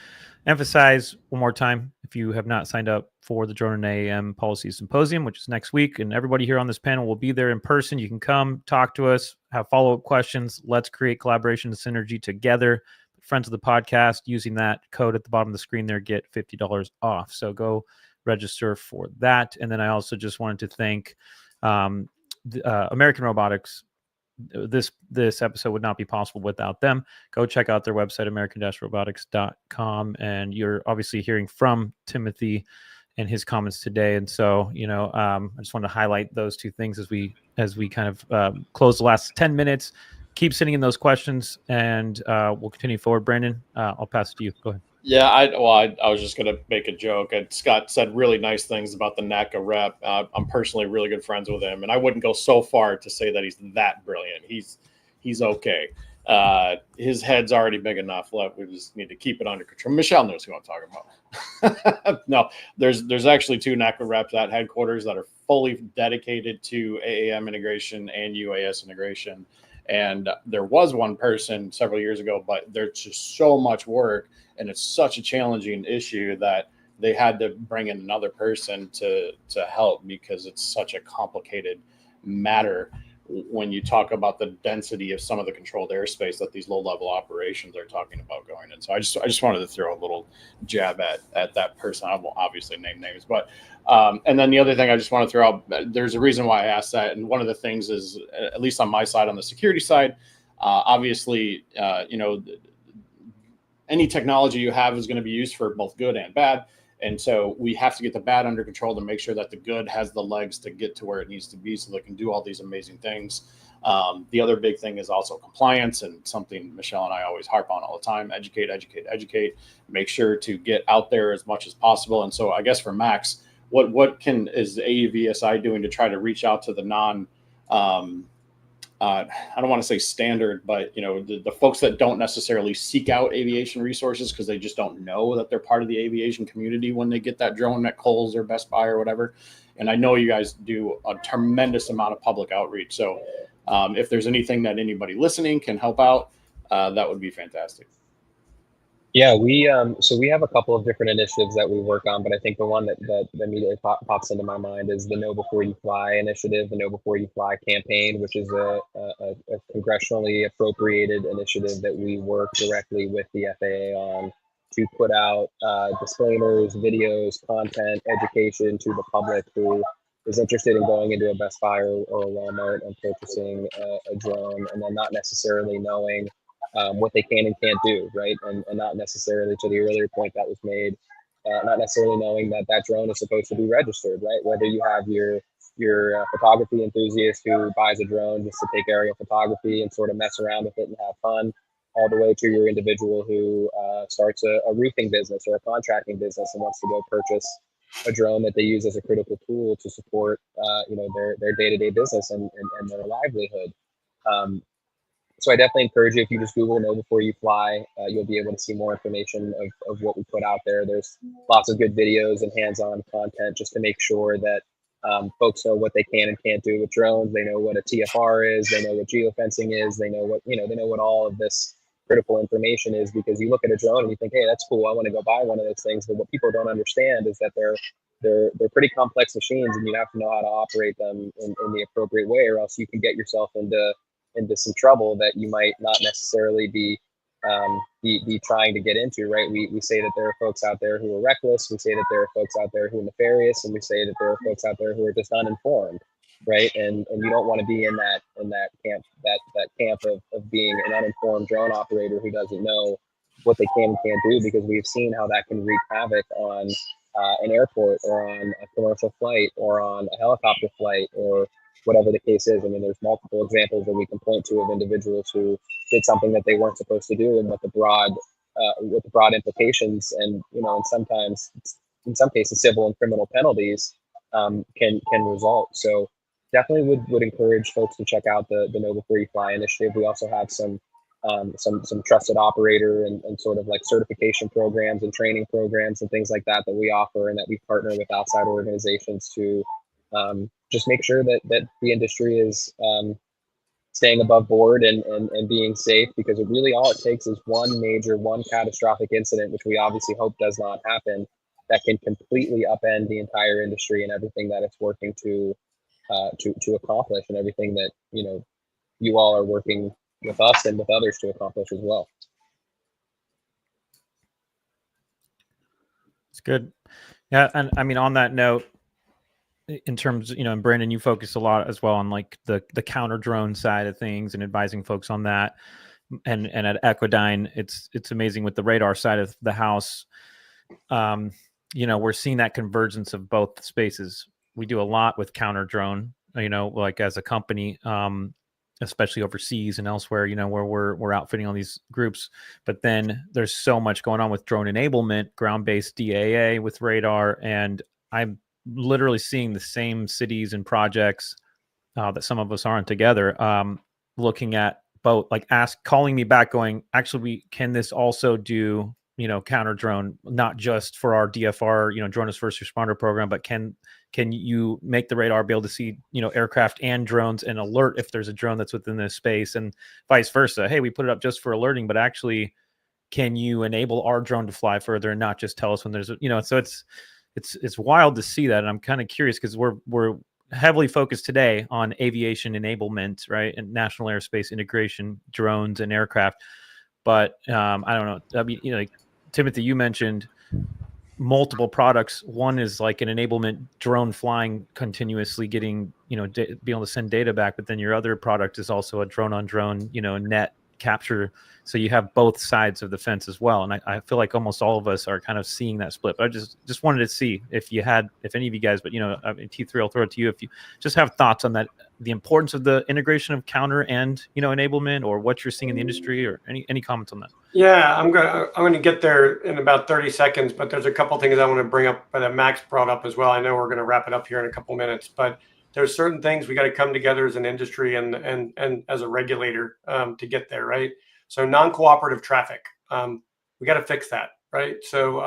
emphasize one more time, if you have not signed up for the Drone AAM Policy Symposium, which is next week, and everybody here on this panel will be there in person. You can come talk to us, have follow-up questions. Let's create collaboration and synergy together. Friends of the podcast, using that code at the bottom of the screen there, get $50 off. So go register for that. And then I also just wanted to thank American Robotics. This episode would not be possible without them. Go check out their website, american-robotics.com, and you're obviously hearing from Timothy and his comments today. And so, I just want to highlight those two things as we kind of close the last 10 minutes. Keep sending in those questions, and we'll continue forward. Brandon, I'll pass it to you. Go ahead. Yeah, I was just going to make a joke. And Scott said really nice things about the NACA rep. I'm personally really good friends with him, and I wouldn't go so far to say that he's that brilliant. He's okay. His head's already big enough. We just need to keep it under control. Michelle knows who I'm talking about. No, there's actually 2 NACA reps at headquarters that are fully dedicated to AAM integration and UAS integration. And there was one person several years ago, but there's just so much work, and it's such a challenging issue that they had to bring in another person to help, because it's such a complicated matter when you talk about the density of some of the controlled airspace that these low-level operations are talking about going in. So I just wanted to throw a little jab at that person. I won't obviously name names, but and then the other thing I just want to throw out, there's a reason why I asked that, and one of the things is, at least on my side, on the security side, obviously, any technology you have is going to be used for both good and bad. And so we have to get the bad under control to make sure that the good has the legs to get to where it needs to be so they can do all these amazing things. The other big thing is also compliance, and something Michelle and I always harp on all the time: educate, make sure to get out there as much as possible. And so I guess for Max, what is AUVSI doing to try to reach out to the I don't want to say standard, but the folks that don't necessarily seek out aviation resources because they just don't know that they're part of the aviation community when they get that drone at Kohl's or Best Buy or whatever. And I know you guys do a tremendous amount of public outreach. So if there's anything that anybody listening can help out, that would be fantastic. Yeah, we have a couple of different initiatives that we work on, but I think the one that immediately pops into my mind is the Know Before You Fly initiative, the Know Before You Fly campaign, which is a congressionally appropriated initiative that we work directly with the FAA on to put out disclaimers, videos, content, education to the public who is interested in going into a Best Buy or a Walmart and purchasing a drone, and then not necessarily knowing what they can and can't do, right? And not necessarily, to the earlier point that was made, not necessarily knowing that that drone is supposed to be registered, right? Whether you have your photography enthusiast who buys a drone just to take aerial photography and sort of mess around with it and have fun, all the way to your individual who starts a roofing business or a contracting business and wants to go purchase a drone that they use as a critical tool to support their day-to-day business and their livelihood. So I definitely encourage you, if you just Google Know Before You Fly, you'll be able to see more information of what we put out there. There's lots of good videos and hands-on content just to make sure that folks know what they can and can't do with drones. They know what a TFR is. They know what geofencing is. They know what all of this critical information is, because you look at a drone and you think, hey, that's cool. I want to go buy one of those things. But what people don't understand is that they're pretty complex machines, and you have to know how to operate them in the appropriate way, or else you can get yourself into some trouble that you might not necessarily be trying to get into, right? We say that there are folks out there who are reckless. We say that there are folks out there who are nefarious, and we say that there are folks out there who are just uninformed, right? And you don't want to be in that camp of being an uninformed drone operator who doesn't know what they can and can't do, because we've seen how that can wreak havoc on an airport or on a commercial flight or on a helicopter flight or whatever the case is. I mean, there's multiple examples that we can point to of individuals who did something that they weren't supposed to do, and what the broad implications and, and in some cases, civil and criminal penalties can result. So definitely would encourage folks to check out the Know Before You Fly initiative. We also have some trusted operator and sort of like certification programs and training programs and things like that we offer, and that we partner with outside organizations to just make sure that the industry is staying above board and being safe, because it really, all it takes is one catastrophic incident, which we obviously hope does not happen, that can completely upend the entire industry and everything that it's working to accomplish, and everything that you all are working with us and with others to accomplish as well. It's good. Yeah, and I mean, on that note, in terms, and Brandon, you focus a lot as well on like the counter drone side of things and advising folks on that. And at Equidyne, it's amazing with the radar side of the house. We're seeing that convergence of both spaces. We do a lot with counter drone, like as a company, especially overseas and elsewhere, where we're outfitting all these groups. But then there's so much going on with drone enablement, ground-based DAA with radar, and I'm literally seeing the same cities and projects that some of us aren't together, looking at both, like calling me back going, actually, can this also do, counter drone, not just for our DFR, drone as first responder program, but can you make the radar be able to see, aircraft and drones and alert if there's a drone that's within this space, and vice versa. Hey, we put it up just for alerting, but actually, can you enable our drone to fly further and not just tell us when there's so it's wild to see that. And I'm kind of curious, because we're heavily focused today on aviation enablement, right? And national airspace integration, drones and aircraft. But I don't know. I mean, like Timothy, you mentioned multiple products. One is like an enablement drone flying continuously, getting, being able to send data back. But then your other product is also a drone on drone, net capture. So you have both sides of the fence as well. And I feel like almost all of us are kind of seeing that split. But I just wanted to see if any of you guys, but I mean, T3, I'll throw it to you. If you just have thoughts on that, the importance of the integration of counter and, enablement, or what you're seeing in the industry, or any comments on that? Yeah, I'm going to get there in about 30 seconds, but there's a couple things I want to bring up that Max brought up as well. I know we're going to wrap it up here in a couple minutes, but there's certain things we got to come together as an industry and as a regulator to get there, right? So non-cooperative traffic, we got to fix that, right? So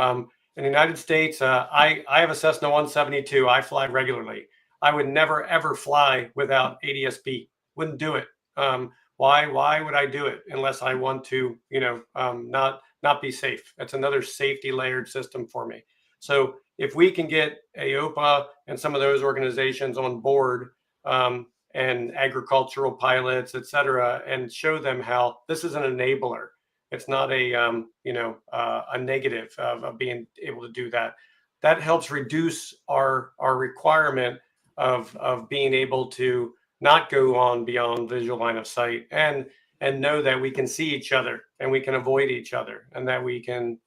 in the United States, I have a Cessna 172. I fly regularly. I would never ever fly without ADS-B. Wouldn't do it. Why would I do it unless I want to, not be safe? That's another safety layered system for me. So if we can get AOPA and some of those organizations on board, and agricultural pilots, et cetera, and show them how this is an enabler. It's not a negative of being able to do that. That helps reduce our requirement of being able to not go on beyond visual line of sight and know that we can see each other and we can avoid each other and that we can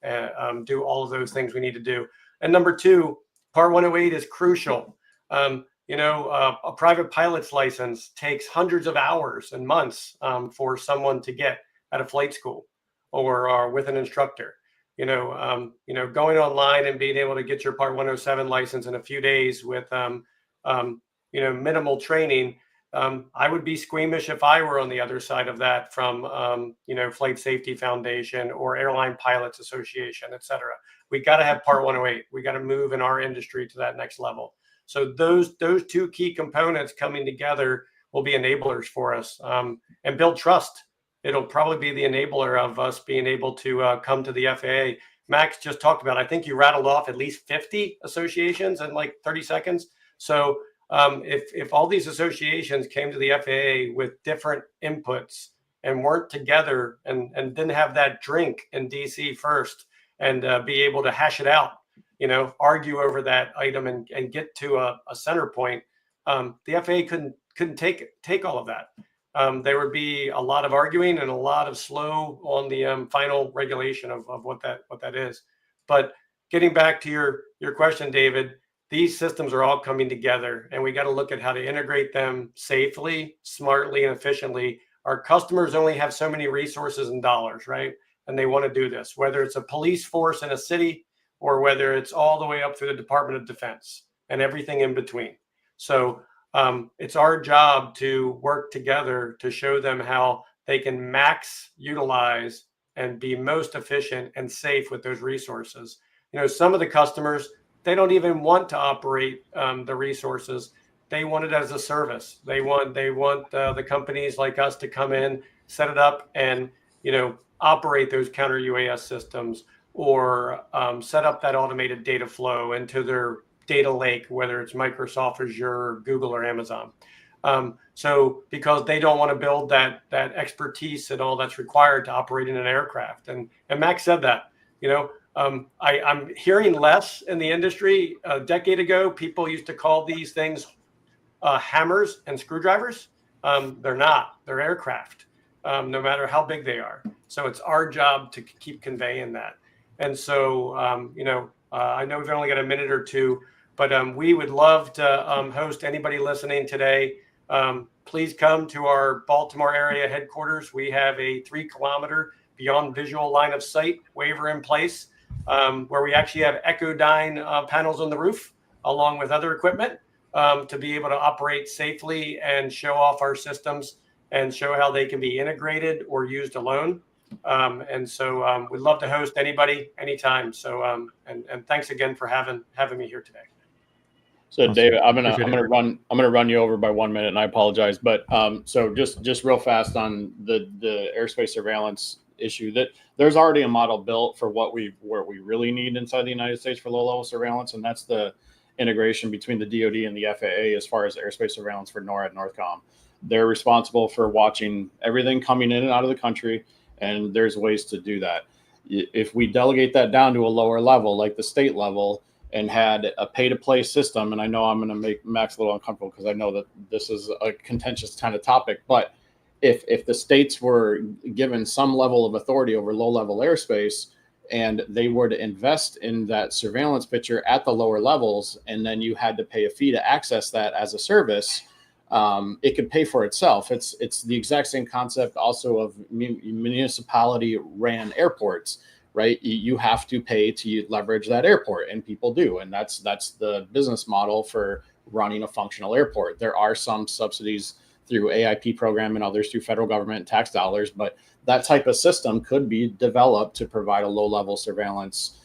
do all of those things we need to do. And number two, Part 108 is crucial. A private pilot's license takes hundreds of hours and months for someone to get at a flight school or with an instructor. Going online and being able to get your Part 107 license in a few days with minimal training. I would be squeamish if I were on the other side of that from, Flight Safety Foundation or Airline Pilots Association, et cetera. We got to have Part 108. We got to move in our industry to that next level. So those two key components coming together will be enablers for us and build trust. It'll probably be the enabler of us being able to come to the FAA. Max just talked about, I think you rattled off at least 50 associations in like 30 seconds. So if all these associations came to the FAA with different inputs and weren't together and didn't have that drink in DC first and be able to hash it out, argue over that item and get to a center point, the FAA couldn't take all of that. There would be a lot of arguing and a lot of slow on the final regulation of what that is. But getting back to your question, David, these systems are all coming together and we got to look at how to integrate them safely, smartly, and efficiently. Our customers only have so many resources and dollars, right? And they want to do this, whether it's a police force in a city or whether it's all the way up through the Department of Defense and everything in between. So it's our job to work together to show them how they can max utilize and be most efficient and safe with those resources. Some of the customers, they don't even want to operate the resources. They want it as a service. They want the companies like us to come in, set it up, and operate those counter UAS systems or set up that automated data flow into their data lake, whether it's Microsoft, Azure, Google, or Amazon. So because they don't want to build that expertise and all that's required to operate in an aircraft. And Max said that, I'm hearing less in the industry. A decade ago, people used to call these things hammers and screwdrivers. They're not. They're aircraft, no matter how big they are. So it's our job to keep conveying that. And so, I know we've only got a minute or two, but we would love to host anybody listening today. Please come to our Baltimore area headquarters. We have a 3-kilometer beyond visual line of sight waiver in place, where we actually have EchoDyne panels on the roof, along with other equipment, to be able to operate safely and show off our systems and show how they can be integrated or used alone. And so we'd love to host anybody anytime. So and thanks again for having me here today. So Awesome. David, I'm gonna run you over by 1 minute, and I apologize. But so just real fast on the airspace surveillance issue, that there's already a model built for what we really need inside the United States for low level surveillance, and that's the integration between the DoD and the FAA as far as airspace surveillance for NORAD, NORTHCOM. They're responsible for watching everything coming in and out of the country, and there's ways to do that. If we delegate that down to a lower level, like the state level, and had a pay-to-play system, and I know I'm going to make Max a little uncomfortable because I know that this is a contentious kind of topic, but if the states were given some level of authority over low-level airspace, and they were to invest in that surveillance picture at the lower levels, and then you had to pay a fee to access that as a service, it could pay for itself. It's the exact same concept also of municipality ran airports, right? You have to pay to leverage that airport, and people do. And that's the business model for running a functional airport. There are some subsidies through AIP program and others through federal government tax dollars, but that type of system could be developed to provide a low-level surveillance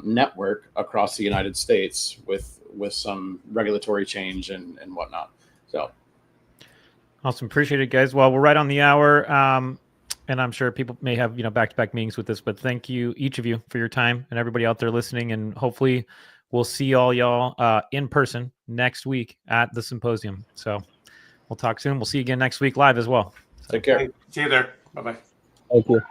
network across the United States with some regulatory change and whatnot. So awesome. Appreciate it, guys. Well, we're right on the hour. And I'm sure people may have, back-to-back meetings with this, but thank you, each of you, for your time, and everybody out there listening. And hopefully we'll see all y'all in person next week at the symposium. So we'll talk soon. We'll see you again next week live as well. take care. See you there. Bye-bye. Thank you.